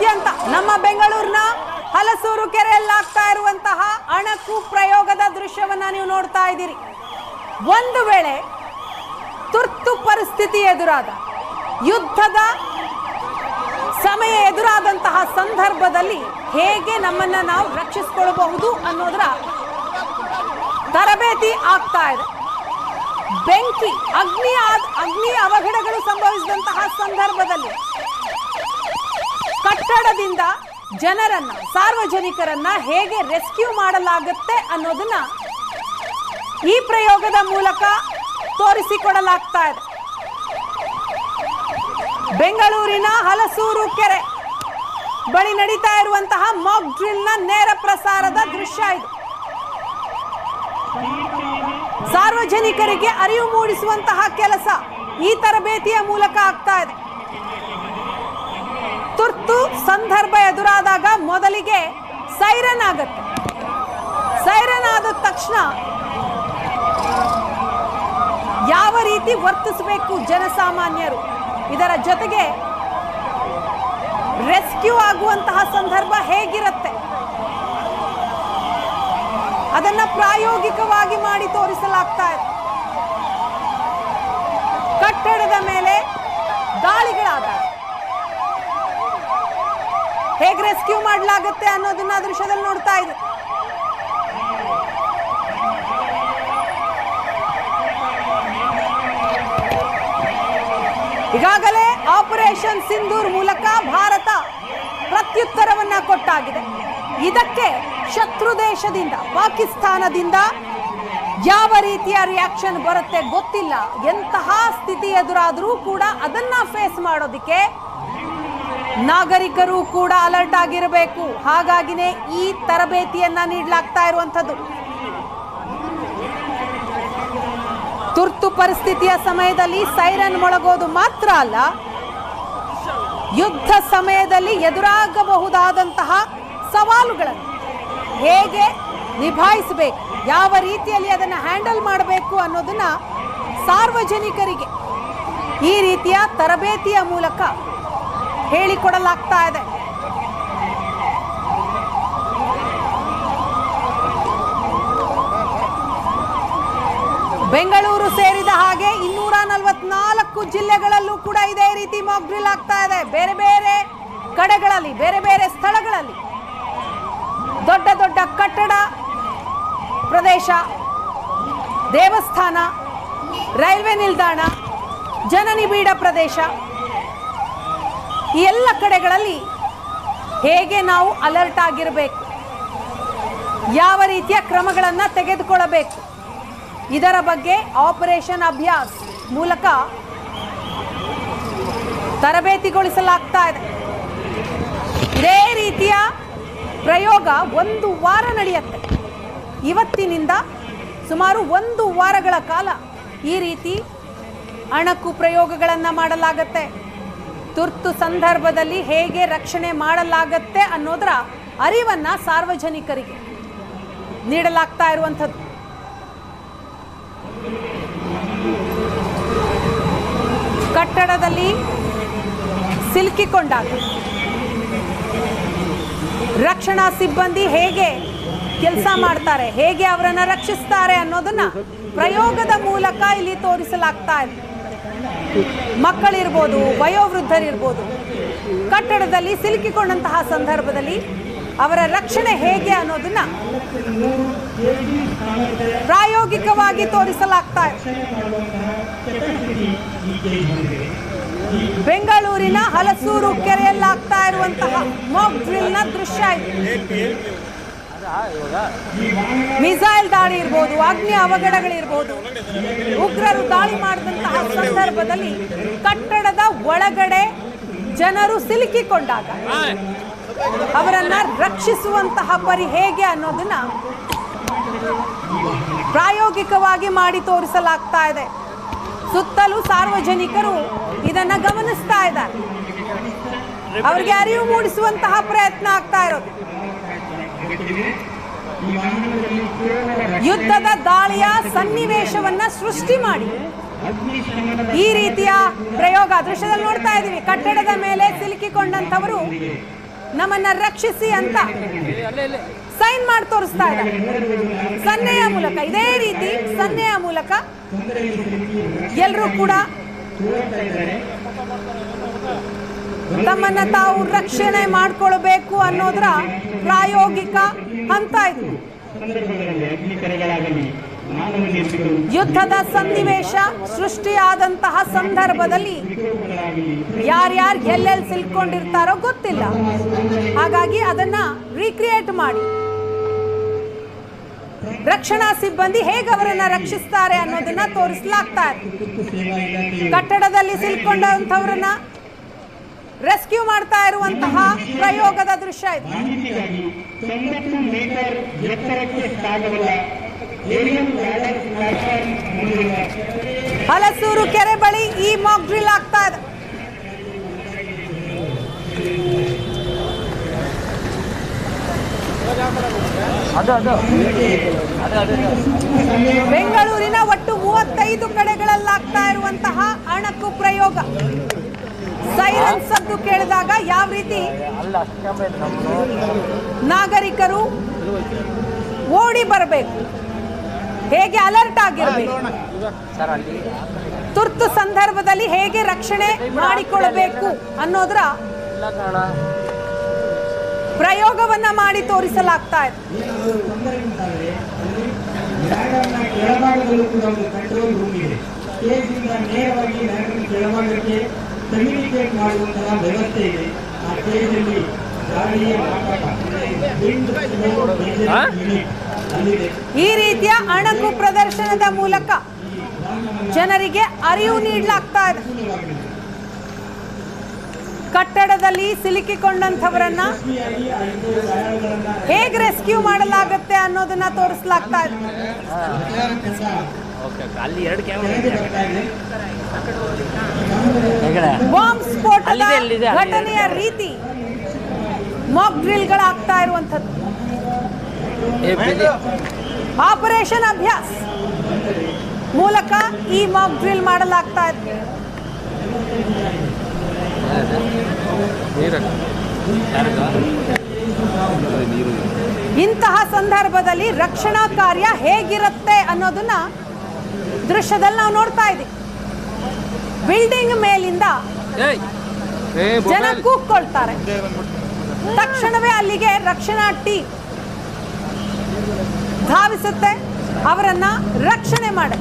ರಾಜ್ಯಾದ್ಯಂತ ನಮ್ಮ ಬೆಂಗಳೂರಿನ ಹಲಸೂರು ಕೆರೆಯಲ್ಲಾಗ್ತಾ ಇರುವಂತಹ ಅಣಕು ಪ್ರಯೋಗದ ದೃಶ್ಯವನ್ನ ನೀವು ನೋಡ್ತಾ ಇದ್ದೀರಿ. ಒಂದು ವೇಳೆ ತುರ್ತು ಪರಿಸ್ಥಿತಿ ಎದುರಾದ, ಯುದ್ಧದ ಸಮಯ ಎದುರಾದಂತಹ ಸಂದರ್ಭದಲ್ಲಿ ಹೇಗೆ ನಮ್ಮನ್ನ ನಾವು ರಕ್ಷಿಸಿಕೊಳ್ಳಬಹುದು ಅನ್ನೋದರ ತರಬೇತಿ ಆಗ್ತಾ ಇದೆ. ಬೆಂಕಿ, ಅಗ್ನಿ ಅವಘಡಗಳು ಸಂಭವಿಸಿದಂತಹ ಸಂದರ್ಭದಲ್ಲಿ ಕಟ್ಟಡದಿಂದ ಜನರನ್ನ, ಸಾರ್ವಜನಿಕರನ್ನ ಹೇಗೆ ರೆಸ್ಕ್ಯೂ ಮಾಡಲಾಗುತ್ತೆ ಅನ್ನೋದನ್ನ ಈ ಪ್ರಯೋಗದ ಮೂಲಕ ತೋರಿಸಿಕೊಡಲಾಗ್ತಾ ಇದೆ. ಬೆಂಗಳೂರಿನ ಹಲಸೂರು ಕೆರೆ ಬಳಿ ನಡೀತಾ ಇರುವಂತಹ ಮಾಕ್ ಡ್ರಿಲ್ ನ ನೇರ ಪ್ರಸಾರದ ದೃಶ್ಯ ಇದು. ಸಾರ್ವಜನಿಕರಿಗೆ ಅರಿವು ಮೂಡಿಸುವಂತಹ ಕೆಲಸ ಈ ತರಬೇತಿಯ ಮೂಲಕ ಆಗ್ತಾ ಇದೆ. ತುರ್ತು ಸಂದರ್ಭ ಎದುರಾದಾಗ ಮೊದಲಿಗೆ ಸೈರನ್ ಆಗುತ್ತೆ. ಸೈರನ್ ಆದ ತಕ್ಷಣ ಯಾವ ರೀತಿ ವರ್ತಿಸಬೇಕು ಜನಸಾಮಾನ್ಯರು, ಇದರ ಜೊತೆಗೆ ರೆಸ್ಕ್ಯೂ ಆಗುವಂತಹ ಸಂದರ್ಭ ಹೇಗಿರುತ್ತೆ ಅದನ್ನ ಪ್ರಾಯೋಗಿಕವಾಗಿ ಮಾಡಿ ತೋರಿಸಲಾಗ್ತಾ ಇದೆ. ಕಟ್ಟಡದ ಮೇಲೆ ದಾಳಿಗಳಾದಾಗ ಹೇಗೆ ರೆಸ್ಕ್ಯೂ ಮಾಡಲಾಗುತ್ತೆ ಅನ್ನೋದನ್ನ ದೃಶ್ಯದಲ್ಲಿ ನೋಡ್ತಾ ಇದೆ. ಈಗಾಗಲೇ ಆಪರೇಷನ್ ಸಿಂಧೂರ್ ಮೂಲಕ ಭಾರತ ಪ್ರತ್ಯುತ್ತರವನ್ನ ಕೊಟ್ಟಾಗಿದೆ. ಇದಕ್ಕೆ ಶತ್ರು ದೇಶದಿಂದ, ಪಾಕಿಸ್ತಾನದಿಂದ ಯಾವ ರೀತಿಯ ರಿಯಾಕ್ಷನ್ ಬರುತ್ತೆ ಗೊತ್ತಿಲ್ಲ. ಎಂತಹ ಸ್ಥಿತಿ ಎದುರಾದರೂ ಕೂಡ ಅದನ್ನ ಫೇಸ್ ಮಾಡೋದಕ್ಕೆ ನಾಗರಿಕರು ಕೂಡ ಅಲರ್ಟ್ ಆಗಿರಬೇಕು. ಹಾಗಾಗಿನೇ ಈ ತರಬೇತಿಯನ್ನ ನೀಡಲಾಗ್ತಾ ಇರುವಂಥದ್ದು. ತುರ್ತು ಪರಿಸ್ಥಿತಿಯ ಸಮಯದಲ್ಲಿ ಸೈರನ್ ಮೊಳಗೋದು ಮಾತ್ರ ಅಲ್ಲ, ಯುದ್ಧ ಸಮಯದಲ್ಲಿ ಎದುರಾಗಬಹುದಾದಂತಹ ಸವಾಲುಗಳನ್ನು ಹೇಗೆ ನಿಭಾಯಿಸಬೇಕು, ಯಾವ ರೀತಿಯಲ್ಲಿ ಅದನ್ನು ಹ್ಯಾಂಡಲ್ ಮಾಡಬೇಕು ಅನ್ನೋದನ್ನ ಸಾರ್ವಜನಿಕರಿಗೆ ಈ ರೀತಿಯ ತರಬೇತಿಯ ಮೂಲಕ ಹೇಳಿಕೊಡಲಾಗ್ತಾ ಇದೆ. ಬೆಂಗಳೂರು ಸೇರಿದ ಹಾಗೆ 244 ಜಿಲ್ಲೆಗಳಲ್ಲೂ ಕೂಡ ಇದೇ ರೀತಿ ಮಾಕ್ ಡ್ರಿಲ್ ಆಗ್ತಾ ಇದೆ. ಬೇರೆ ಬೇರೆ ಕಡೆಗಳಲ್ಲಿ, ಬೇರೆ ಬೇರೆ ಸ್ಥಳಗಳಲ್ಲಿ, ದೊಡ್ಡ ದೊಡ್ಡ ಕಟ್ಟಡ ಪ್ರದೇಶ, ದೇವಸ್ಥಾನ, ರೈಲ್ವೆ ನಿಲ್ದಾಣ, ಜನನಿಬಿಡ ಪ್ರದೇಶ, ಈ ಎಲ್ಲ ಕಡೆಗಳಲ್ಲಿ ಹೇಗೆ ನಾವು ಅಲರ್ಟ್ ಆಗಿರಬೇಕು, ಯಾವ ರೀತಿಯ ಕ್ರಮಗಳನ್ನು ತೆಗೆದುಕೊಳ್ಳಬೇಕು, ಇದರ ಬಗ್ಗೆ ಆಪರೇಷನ್ ಅಭ್ಯಾಸ್ ಮೂಲಕ ತರಬೇತಿಗೊಳಿಸಲಾಗ್ತಾ ಇದೆ. ಇದೇ ರೀತಿಯ ಪ್ರಯೋಗ 1 ವಾರ ನಡೆಯುತ್ತೆ. ಇವತ್ತಿನಿಂದ ಸುಮಾರು 1 ವಾರಗಳ ಕಾಲ ಈ ರೀತಿ ಅಣಕು ಪ್ರಯೋಗಗಳನ್ನು ಮಾಡಲಾಗತ್ತೆ. ತುರ್ತು ಸಂದರ್ಭದಲ್ಲಿ ಹೇಗೆ ರಕ್ಷಣೆ ಮಾಡಲಾಗತ್ತೆ ಅನ್ನೋದರ ಅರಿವನ್ನ ಸಾರ್ವಜನಿಕರಿಗೆ ನೀಡಲಾಗ್ತಾ ಇರುವಂಥದ್ದು. ಕಟ್ಟಡದಲ್ಲಿ ಸಿಲುಕಿಕೊಂಡಾಗ ರಕ್ಷಣಾ ಸಿಬ್ಬಂದಿ ಹೇಗೆ ಕೆಲಸ ಮಾಡ್ತಾರೆ, ಹೇಗೆ ಅವರನ್ನು ರಕ್ಷಿಸ್ತಾರೆ ಅನ್ನೋದನ್ನ ಪ್ರಯೋಗದ ಮೂಲಕ ಇಲ್ಲಿ ತೋರಿಸಲಾಗ್ತಾ ಇದೆ. ಮಕ್ಕಳಿರ್ಬೋದು, ವಯೋವೃದ್ಧರಿರ್ಬೋದು, ಕಟ್ಟಡದಲ್ಲಿ ಸಿಲುಕಿಕೊಂಡಂತಹ ಸಂದರ್ಭದಲ್ಲಿ ಅವರ ರಕ್ಷಣೆ ಹೇಗೆ ಅನ್ನೋದನ್ನ ಪ್ರಾಯೋಗಿಕವಾಗಿ ತೋರಿಸಲಾಗ್ತಾ ಇದೆ. ಬೆಂಗಳೂರಿನ ಹಲಸೂರು ಕೆರೆಯಲ್ಲಾಗ್ತಾ ಇರುವಂತಹ ಮಾಕ್ ಡ್ರಿಲ್ ನ ದೃಶ್ಯ ಇದೆ. ಮಿಸೈಲ್ ದಾಳಿ ಇರ್ಬೋದು, ಅಗ್ನಿ ಅವಘಡಗಳಿರ್ಬೋದು, ಉಗ್ರರು ದಾಳಿ ಮಾಡಿದಂತಹ ಸಂದರ್ಭದಲ್ಲಿ ಕಟ್ಟಡದ ಒಳಗಡೆ ಜನರು ಸಿಲುಕಿಕೊಂಡಾಗ ಅವರನ್ನ ರಕ್ಷಿಸುವಂತಹ ಪರಿ ಹೇಗೆ ಅನ್ನೋದನ್ನ ಪ್ರಾಯೋಗಿಕವಾಗಿ ಮಾಡಿ ತೋರಿಸಲಾಗ್ತಾ ಇದೆ. ಸುತ್ತಲೂ ಸಾರ್ವಜನಿಕರು ಇದನ್ನ ಗಮನಿಸ್ತಾ ಇದ್ದಾರೆ. ಅವರಿಗೆ ಅರಿವು ಮೂಡಿಸುವಂತಹ ಪ್ರಯತ್ನ ಆಗ್ತಾ ಇರೋದು. ಯುದ್ಧದ ದಾಳಿಯ ಸನ್ನಿವೇಶವನ್ನ ಸೃಷ್ಟಿ ಮಾಡಿ ಈ ರೀತಿಯ ಪ್ರಯೋಗ ದೃಶ್ಯದಲ್ಲಿ ನೋಡ್ತಾ ಇದ್ದೀವಿ. ಕಟ್ಟಡದ ಮೇಲೆ ಸಿಲುಕಿಕೊಂಡಂತವರು ನಮ್ಮನ್ನ ರಕ್ಷಿಸಿ ಅಂತ ಸೈನ್ ಮಾಡಿ ತೋರಿಸ್ತಾ ಇದ್ದಾರೆ ಸನ್ನೆಯ ಮೂಲಕ. ಇದೇ ರೀತಿ ಸನ್ನೆಯ ಮೂಲಕ ಎಲ್ಲರೂ ಕೂಡ ತಮ್ಮನ್ನ ತಾವು ರಕ್ಷಣೆ ಮಾಡಿಕೊಳ್ಬೇಕು ಅನ್ನೋದರ ಪ್ರಾಯೋಗಿಕ ಹಂತ ಇದು. ಯುದ್ಧದ ಸನ್ನಿವೇಶ ಸೃಷ್ಟಿಯಾದಂತಹ ಸಂದರ್ಭದಲ್ಲಿ ಯಾರ್ಯಾರು ಎಲ್ಲೆಲ್ಲಿ ಸಿಲ್ಕೊಂಡಿರ್ತಾರೋ ಗೊತ್ತಿಲ್ಲ. ಹಾಗಾಗಿ ಅದನ್ನ ರೀಕ್ರಿಯೇಟ್ ಮಾಡಿ ರಕ್ಷಣಾ ಸಿಬ್ಬಂದಿ ಹೇಗೆ ಅವರನ್ನ ರಕ್ಷಿಸ್ತಾರೆ ಅನ್ನೋದನ್ನ ತೋರಿಸಲಾಗ್ತಾ ಇದೆ. ಕಟ್ಟಡದಲ್ಲಿ ಸಿಲ್ಕೊಂಡಂಥವ್ರನ್ನ ರೆಸ್ಕ್ಯೂ ಮಾಡ್ತಾ ಇರುವಂತಹ ಪ್ರಯೋಗದ ದೃಶ್ಯ ಇದು. ಹಲಸೂರು ಕೆರೆ ಬಳಿ ಈ ಮಾಕ್ ಡ್ರಿಲ್ ಆಗ್ತಾ ಇದೆ. ಬೆಂಗಳೂರಿನ ಒಟ್ಟು 35 ಕಡೆಗಳಲ್ಲಾಗ್ತಾ ಇರುವಂತಹ ಅಣಕು ಪ್ರಯೋಗ. ಸೈರನ್ ಸದ್ದು ಕೇಳಿದಾಗ ಯಾವ ರೀತಿ ನಾಗರಿಕರು ಓಡಿ ಬರಬೇಕು, ಹೇಗೆ ಅಲರ್ಟ್ ಆಗಿರಬೇಕು, ತುರ್ತು ಸಂದರ್ಭದಲ್ಲಿ ಹೇಗೆ ರಕ್ಷಣೆ ಮಾಡಿಕೊಳ್ಳಬೇಕು ಅನ್ನೋದರ ಪ್ರಯೋಗವನ್ನ ಮಾಡಿ ತೋರಿಸಲಾಗ್ತಾ ಇದೆ. ಕಮ್ಯುನಿಕೇಟ್ ಮಾಡುವಂತಹ ವ್ಯವಸ್ಥೆ ಇದೆ. ಆ ಕೇಜಲ್ಲಿ ಗಾಡಿಯ ಈ ರೀತಿಯ ಅಣಕು ಪ್ರದರ್ಶನದ ಮೂಲಕ ಜನರಿಗೆ ಅರಿವು ನೀಡಲಾಗ್ತಾ ಇದೆ. ಕಟ್ಟಡದಲ್ಲಿ ಸಿಲುಕಿಕೊಂಡಂಥವರನ್ನ ಹೇಗೆ ರೆಸ್ಕ್ಯೂ ಮಾಡಲಾಗುತ್ತೆ ಅನ್ನೋದನ್ನ ತೋರಿಸಲಾಗ್ತಾ ಇದೆ. ಬಾಂಬ್ ಸ್ಫೋಟದ ಘಟನೆಯ ರೀತಿ ಮಾಕ್ ಡ್ರಿಲ್ಗಳಾಗ್ತಾ ಇರುವಂಥದ್ದು. ಆಪರೇಷನ್ ಅಭ್ಯಾಸ್ ಮೂಲಕ ಈ ಮಾಕ್ ಡ್ರಿಲ್ ಮಾಡಲಾಗ್ತಾ ಇದೆ. ಇಂತಹ ಸಂದರ್ಭದಲ್ಲಿ ರಕ್ಷಣಾ ಕಾರ್ಯ ಹೇಗಿರುತ್ತೆ ಅನ್ನೋದನ್ನ ದೃಶ್ಯದಲ್ಲಿ ನಾವು ನೋಡ್ತಾ ಇದ್ದೀವಿ. ಬಿಲ್ಡಿಂಗ್ ಮೇಲಿಂದ ಜನ ಕೂಗ್ಕೊಳ್ತಾರೆ, ತಕ್ಷಣವೇ ಅಲ್ಲಿಗೆ ರಕ್ಷಣಾ ಟೀಮ್ ಧಾವಿಸುತ್ತೆ, ಅವರನ್ನ ರಕ್ಷಣೆ ಮಾಡಿ.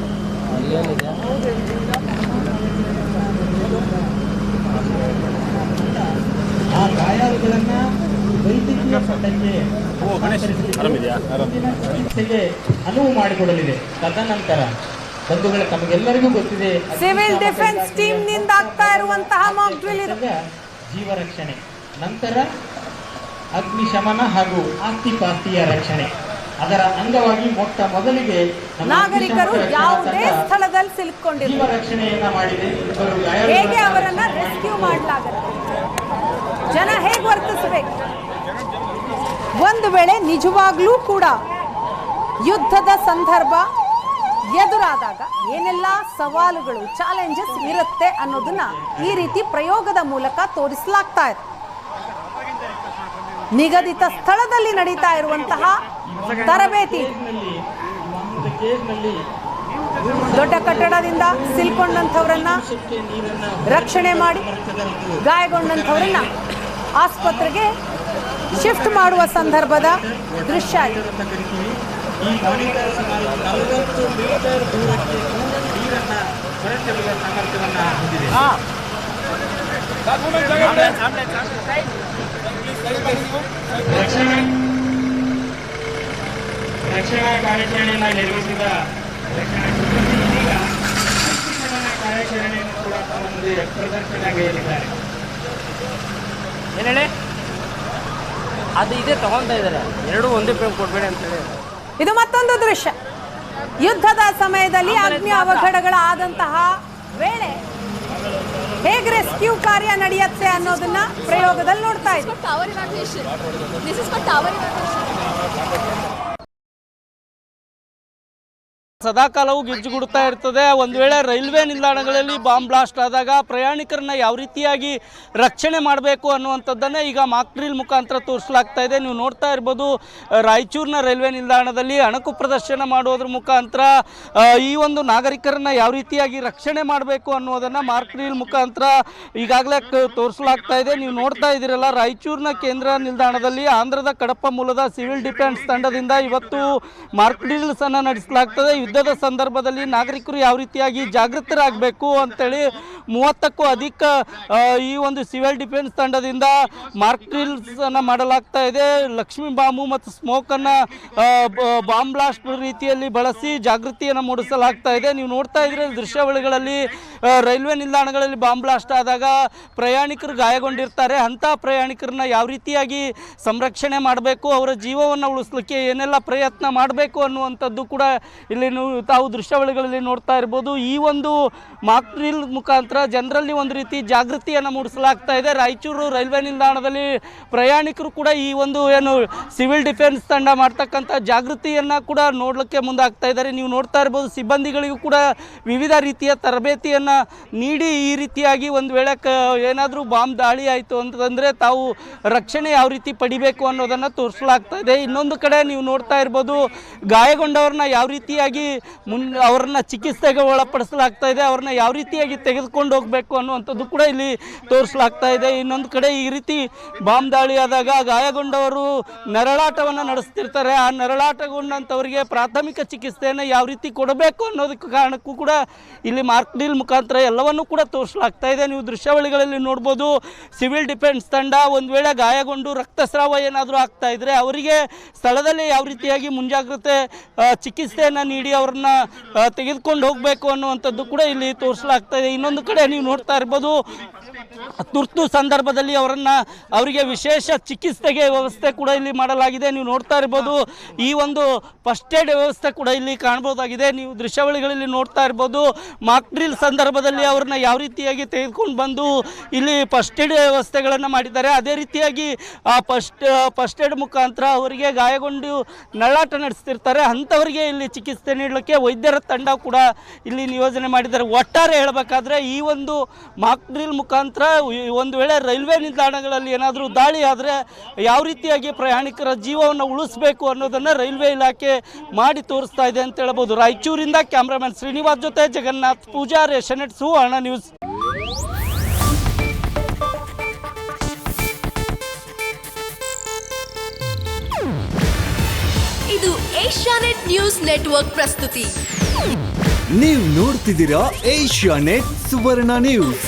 ಆ ಗಾಯಾಳುಗಳನ್ನ ವೈದ್ಯಕೀಯ ಚಿಕಿತ್ಸೆಗೆ ಅನುವು ಮಾಡಿಕೊಡಲಿದೆ. ತದನಂತರ ಬಂಧುಗಳ ತಮಗೆಲ್ಲರಿಗೂ ಗೊತ್ತಿದೆ, ಸಿವಿಲ್ ಡಿಫೆನ್ಸ್ ಟೀಮ್ ನಿಂದ ಆಗ್ತಾ ಇರುವಂತಹ ಮಾಕ್ ಡ್ರಿಲ್ ಇದು. ಜೀವ ರಕ್ಷಣೆ, ನಂತರ ಅಗ್ನಿಶಮನ ಹಾಗೂ ಆಸ್ತಿ ಪಾಸ್ತಿಯ ರಕ್ಷಣೆ. ಅದರ ಅಂಗವಾಗಿ ಮೊಟ್ಟ ಮೊದಲಿಗೆ ನಾಗರಿಕರು ಯಾವುದೇ ಸ್ಥಳದಲ್ಲಿ ಸಿಲುಕೊಂಡಿದ್ದಾರೆ, ಜೀವ ರಕ್ಷಣೆಯನ್ನ ಮಾಡಿದೆ. ಹೇಗೆ ಅವರನ್ನ ರೆಸ್ಕ್ಯೂ ಮಾಡಲಾಗುತ್ತೆ, ಜನ ಹೇಗೆ ವರ್ತಿಸಬೇಕು. ಒಂದು ವೇಳೆ ನಿಜವಾಗ್ಲೂ ಕೂಡ ಯುದ್ಧದ ಸಂದರ್ಭ ಎದುರಾದಾಗ ಏನೆಲ್ಲ ಸವಾಲುಗಳು, ಚಾಲೆಂಜಸ್ ಇರುತ್ತೆ ಅನ್ನೋದನ್ನ ಈ ರೀತಿ ಪ್ರಯೋಗದ ಮೂಲಕ ತೋರಿಸಲಾಗ್ತಾ ಇದೆ. ನಿಗದಿತ ಸ್ಥಳದಲ್ಲಿ ನಡೀತಾ ಇರುವಂತಹ ತರಬೇತಿ. ದೊಡ್ಡ ಕಟ್ಟಡದಿಂದ ಸಿಲ್ಕೊಂಡಂಥವ್ರನ್ನ ರಕ್ಷಣೆ ಮಾಡಿ ಗಾಯಗೊಂಡಂಥವ್ರನ್ನ ಆಸ್ಪತ್ರೆಗೆ ಶಿಫ್ಟ್ ಮಾಡುವ ಸಂದರ್ಭದ ದೃಶ್ಯ ಇದೆ. ಈ ಮಾನಿಟರ್ ಸುಮಾರು 40 ಮೀಟರ್ ದೂರಕ್ಕೆ ನೀರನ್ನ ಹೊರಚೆಲ್ಲುವ ಸಾಮರ್ಥ್ಯವನ್ನ ಹೊಂದಿದೆ. ರಕ್ಷಣಾ ಕಾರ್ಯಾಚರಣೆಯನ್ನ ನಿರ್ವಹಿಸಿದ ರಕ್ಷಣಾ ಸಿಬ್ಬಂದಿ ಇದೀಗ ಕಾರ್ಯಾಚರಣೆಯನ್ನು ಕೂಡ ತಮ್ಮ ಮುಂದೆ ಪ್ರದರ್ಶನಗೊಳಿಸಿದ್ದಾರೆ. ಏನು ಹೇಳಿ, ಅದು ಇದೇ ತಗೊಂತಾ ಇದ್ದಾರೆ, ಎರಡೂ ಒಂದೇ ಪ್ರೇಮ್ ಕೊಡಬೇಡಿ ಅಂತ ಹೇಳಿ. ಇದು ಮತ್ತೊಂದು ದೃಶ್ಯ. ಯುದ್ಧದ ಸಮಯದಲ್ಲಿ ಅಗ್ನಿ ಅವಘಡಗಳಾದಂತಹ ವೇಳೆ ಹೇಗೆ ರೆಸ್ಕ್ಯೂ ಕಾರ್ಯ ನಡೆಯುತ್ತೆ ಅನ್ನೋದನ್ನ ಪ್ರಯೋಗದಲ್ಲಿ ನೋಡ್ತಾ ಇದ್ದೀವಿ. ಸದಾಕಾಲವೂ ಗಿಜ್ಜುಗುಡ್ತಾ ಇರ್ತದೆ. ಒಂದು ವೇಳೆ ರೈಲ್ವೆ ನಿಲ್ದಾಣಗಳಲ್ಲಿ ಬಾಂಬ್ ಬ್ಲಾಸ್ಟ್ ಆದಾಗ ಪ್ರಯಾಣಿಕರನ್ನ ಯಾವ ರೀತಿಯಾಗಿ ರಕ್ಷಣೆ ಮಾಡಬೇಕು ಅನ್ನುವಂಥದ್ದನ್ನೇ ಈಗ ಮಾಕ್ ಡ್ರಿಲ್ ಮುಖಾಂತರ ತೋರಿಸಲಾಗ್ತಾ ಇದೆ. ನೀವು ನೋಡ್ತಾ ಇರ್ಬೋದು, ರಾಯಚೂರಿನ ರೈಲ್ವೆ ನಿಲ್ದಾಣದಲ್ಲಿ ಅಣಕು ಪ್ರದರ್ಶನ ಮಾಡೋದ್ರ ಮುಖಾಂತರ ಈ ಒಂದು ನಾಗರಿಕರನ್ನ ಯಾವ ರೀತಿಯಾಗಿ ರಕ್ಷಣೆ ಮಾಡಬೇಕು ಅನ್ನೋದನ್ನು ಮಾಕ್ ಡ್ರಿಲ್ ಮುಖಾಂತರ ಈಗಾಗಲೇ ತೋರಿಸಲಾಗ್ತಾ ಇದೆ. ನೀವು ನೋಡ್ತಾ ಇದ್ದೀರಲ್ಲ, ರಾಯಚೂರಿನ ಕೇಂದ್ರ ನಿಲ್ದಾಣದಲ್ಲಿ ಆಂಧ್ರದ ಕಡಪ ಮೂಲದ ಸಿವಿಲ್ ಡಿಫೆನ್ಸ್ ತಂಡದಿಂದ ಇವತ್ತು ಮಾಕ್ ಡ್ರಿಲ್ಸ್ ಅನ್ನು ನಡೆಸಲಾಗ್ತದೆ. ಯುದ್ಧದ ಸಂದರ್ಭದಲ್ಲಿ ನಾಗರಿಕರು ಯಾವ ರೀತಿಯಾಗಿ ಜಾಗೃತರಾಗಬೇಕು ಅಂತೇಳಿ 30ಕ್ಕೂ ಅಧಿಕ ಈ ಒಂದು ಸಿವಿಲ್ ಡಿಫೆನ್ಸ್ ತಂಡದಿಂದ ಮಾಕ್ ಡ್ರಿಲ್ಸ್ ಅನ್ನು ಮಾಡಲಾಗ್ತಾ ಇದೆ. ಲಕ್ಷ್ಮೀ ಬಾಂಬು ಮತ್ತು ಸ್ಮೋಕನ್ನು ಬಾಂಬ್ ಬ್ಲಾಸ್ಟ್ ರೀತಿಯಲ್ಲಿ ಬಳಸಿ ಜಾಗೃತಿಯನ್ನು ಮೂಡಿಸಲಾಗ್ತಾ ಇದೆ. ನೀವು ನೋಡ್ತಾ ಇದ್ರೆ ದೃಶ್ಯಾವಳಿಗಳಲ್ಲಿ ರೈಲ್ವೆ ನಿಲ್ದಾಣಗಳಲ್ಲಿ ಬಾಂಬ್ ಬ್ಲಾಸ್ಟ್ ಆದಾಗ ಪ್ರಯಾಣಿಕರು ಗಾಯಗೊಂಡಿರ್ತಾರೆ. ಅಂಥ ಪ್ರಯಾಣಿಕರನ್ನ ಯಾವ ರೀತಿಯಾಗಿ ಸಂರಕ್ಷಣೆ ಮಾಡಬೇಕು, ಅವರ ಜೀವವನ್ನು ಉಳಿಸ್ಲಿಕ್ಕೆ ಏನೆಲ್ಲ ಪ್ರಯತ್ನ ಮಾಡಬೇಕು ಅನ್ನುವಂಥದ್ದು ಕೂಡ ಇಲ್ಲಿ ತಾವು ದೃಶ್ಯಾವಳಿಗಳಲ್ಲಿ ನೋಡ್ತಾ ಇರ್ಬೋದು. ಈ ಒಂದು ಮಾಕ್ ಡ್ರಿಲ್ ಮುಖಾಂತರ ಜನರಲ್ಲಿ ಒಂದು ರೀತಿ ಜಾಗೃತಿಯನ್ನು ಮೂಡಿಸಲಾಗ್ತಾ ಇದೆ. ರಾಯಚೂರು ರೈಲ್ವೆ ನಿಲ್ದಾಣದಲ್ಲಿ ಪ್ರಯಾಣಿಕರು ಕೂಡ ಈ ಒಂದು ಏನು ಸಿವಿಲ್ ಡಿಫೆನ್ಸ್ ತಂಡ ಮಾಡ್ತಕ್ಕಂಥ ಜಾಗೃತಿಯನ್ನು ಕೂಡ ನೋಡಲಿಕ್ಕೆ ಮುಂದಾಗ್ತಾ ಇದ್ದಾರೆ. ನೀವು ನೋಡ್ತಾ ಇರ್ಬೋದು, ಸಿಬ್ಬಂದಿಗಳಿಗೂ ಕೂಡ ವಿವಿಧ ರೀತಿಯ ತರಬೇತಿಯನ್ನು ನೀಡಿ ಈ ರೀತಿಯಾಗಿ ಒಂದು ವೇಳೆ ಏನಾದರೂ ಬಾಂಬ್ ದಾಳಿ ಆಯಿತು ಅಂತಂದರೆ ತಾವು ರಕ್ಷಣೆ ಯಾವ ರೀತಿ ಪಡಿಬೇಕು ಅನ್ನೋದನ್ನು ತೋರಿಸಲಾಗ್ತಾ ಇದೆ. ಇನ್ನೊಂದು ಕಡೆ ನೀವು ನೋಡ್ತಾ ಇರ್ಬೋದು, ಗಾಯಗೊಂಡವ್ರನ್ನ ಯಾವ ರೀತಿಯಾಗಿ ಅವ್ರನ್ನ ಚಿಕಿತ್ಸೆಗೆ ಒಳಪಡಿಸಲಾಗ್ತಾ ಇದೆ, ಅವ್ರನ್ನ ಯಾವ ರೀತಿಯಾಗಿ ತೆಗೆದುಕೊಂಡು ಹೋಗಬೇಕು ಅನ್ನುವಂಥದ್ದು ಕೂಡ ಇಲ್ಲಿ ತೋರಿಸಲಾಗ್ತಾ ಇದೆ. ಇನ್ನೊಂದು ಕಡೆ ಈ ರೀತಿ ಬಾಂಬ್ ದಾಳಿ ಆದಾಗ ಗಾಯಗೊಂಡವರು ನರಳಾಟವನ್ನು ನಡೆಸ್ತಿರ್ತಾರೆ. ಆ ನರಳಾಟಗೊಂಡಂಥವರಿಗೆ ಪ್ರಾಥಮಿಕ ಚಿಕಿತ್ಸೆಯನ್ನು ಯಾವ ರೀತಿ ಕೊಡಬೇಕು ಅನ್ನೋದಕ್ಕೆ ಕಾರಣಕ್ಕೂ ಕೂಡ ಇಲ್ಲಿ ಮಾಕ್ ಡ್ರಿಲ್ ಮುಖಾಂತರ ಎಲ್ಲವನ್ನೂ ಕೂಡ ತೋರಿಸಲಾಗ್ತಾ ಇದೆ. ನೀವು ದೃಶ್ಯಾವಳಿಗಳಲ್ಲಿ ನೋಡ್ಬೋದು, ಸಿವಿಲ್ ಡಿಫೆನ್ಸ್ ತಂಡ ಒಂದು ವೇಳೆ ಗಾಯಗೊಂಡು ರಕ್ತಸ್ರಾವ ಏನಾದರೂ ಆಗ್ತಾ ಇದ್ರೆ ಅವರಿಗೆ ಸ್ಥಳದಲ್ಲಿ ಯಾವ ರೀತಿಯಾಗಿ ಮುಂಜಾಗ್ರತೆ ಚಿಕಿತ್ಸೆಯನ್ನು ನೀಡಿ ಅವ್ರನ್ನ ತೆಗೆದುಕೊಂಡು ಹೋಗಬೇಕು ಅನ್ನುವಂಥದ್ದು ಕೂಡ ಇಲ್ಲಿ ತೋರಿಸಲಾಗ್ತಾ ಇದೆ. ಇನ್ನೊಂದು ಕಡೆ ನೀವು ನೋಡ್ತಾ ಇರ್ಬೋದು, ತುರ್ತು ಸಂದರ್ಭದಲ್ಲಿ ಅವರಿಗೆ ವಿಶೇಷ ಚಿಕಿತ್ಸೆಗೆ ವ್ಯವಸ್ಥೆ ಕೂಡ ಇಲ್ಲಿ ಮಾಡಲಾಗಿದೆ. ನೀವು ನೋಡ್ತಾ ಇರ್ಬೋದು, ಈ ಒಂದು ಫಸ್ಟ್ ಏಡ್ ವ್ಯವಸ್ಥೆ ಕೂಡ ಇಲ್ಲಿ ಕಾಣ್ಬೋದಾಗಿದೆ. ನೀವು ದೃಶ್ಯಾವಳಿಗಳಲ್ಲಿ ನೋಡ್ತಾ ಇರ್ಬೋದು, ಮಾಕ್ ಡ್ರಿಲ್ ಸಂದರ್ಭದಲ್ಲಿ ಅವ್ರನ್ನ ಯಾವ ರೀತಿಯಾಗಿ ತೆಗೆದುಕೊಂಡು ಬಂದು ಇಲ್ಲಿ ಫಸ್ಟ್ ಏಡ್ ವ್ಯವಸ್ಥೆಗಳನ್ನು ಮಾಡಿದ್ದಾರೆ. ಅದೇ ರೀತಿಯಾಗಿ ಆ ಫಸ್ಟ್ ಏಡ್ ಮುಖಾಂತರ ಅವರಿಗೆ ಗಾಯಗೊಂಡು ನರಳಾಟ ನಡೆಸ್ತಿರ್ತಾರೆ, ಅಂಥವರಿಗೆ ಇಲ್ಲಿ ಚಿಕಿತ್ಸೆ ನೀಡಲಿಕ್ಕೆ ವೈದ್ಯರ ತಂಡ ಕೂಡ ಇಲ್ಲಿ ನಿಯೋಜನೆ ಮಾಡಿದ್ದಾರೆ. ಒಟ್ಟಾರೆ ಹೇಳಬೇಕಾದ್ರೆ ಈ ಒಂದು ಮಾಕ್ ಡ್ರಿಲ್ ಮುಖಾಂತರ ಒಂದು ವೇಳೆ ರೈಲ್ವೆ ನಿಲ್ದಾಣಗಳಲ್ಲಿ ಏನಾದರೂ ದಾಳಿ ಆದರೆ ಯಾವ ರೀತಿಯಾಗಿ ಪ್ರಯಾಣಿಕರ ಜೀವವನ್ನು ಉಳಿಸಬೇಕು ಅನ್ನೋದನ್ನು ರೈಲ್ವೆ ಇಲಾಖೆ ಮಾಡಿ ತೋರಿಸ್ತಾ ಇದೆ ಅಂತ ಹೇಳ್ಬೋದು. ರಾಯಚೂರಿಂದ ಕ್ಯಾಮ್ರಾಮನ್ ಶ್ರೀನಿವಾಸ್ ಜೊತೆ ಜಗನ್ನಾಥ್ ಪೂಜಾರ್, ಏಷ್ಯಾನೆಟ್ ಸುವರ್ಣ ನ್ಯೂಸ್. ಇದು ಏಷ್ಯಾನೆಟ್ ನ್ಯೂಸ್ ನೆಟ್ವರ್ಕ್ ಪ್ರಸ್ತುತಿ. ನೀವು ನೋಡ್ತಿದ್ದೀರಾ ಏಷ್ಯಾನೆಟ್ ಸುವರ್ಣ ನ್ಯೂಸ್.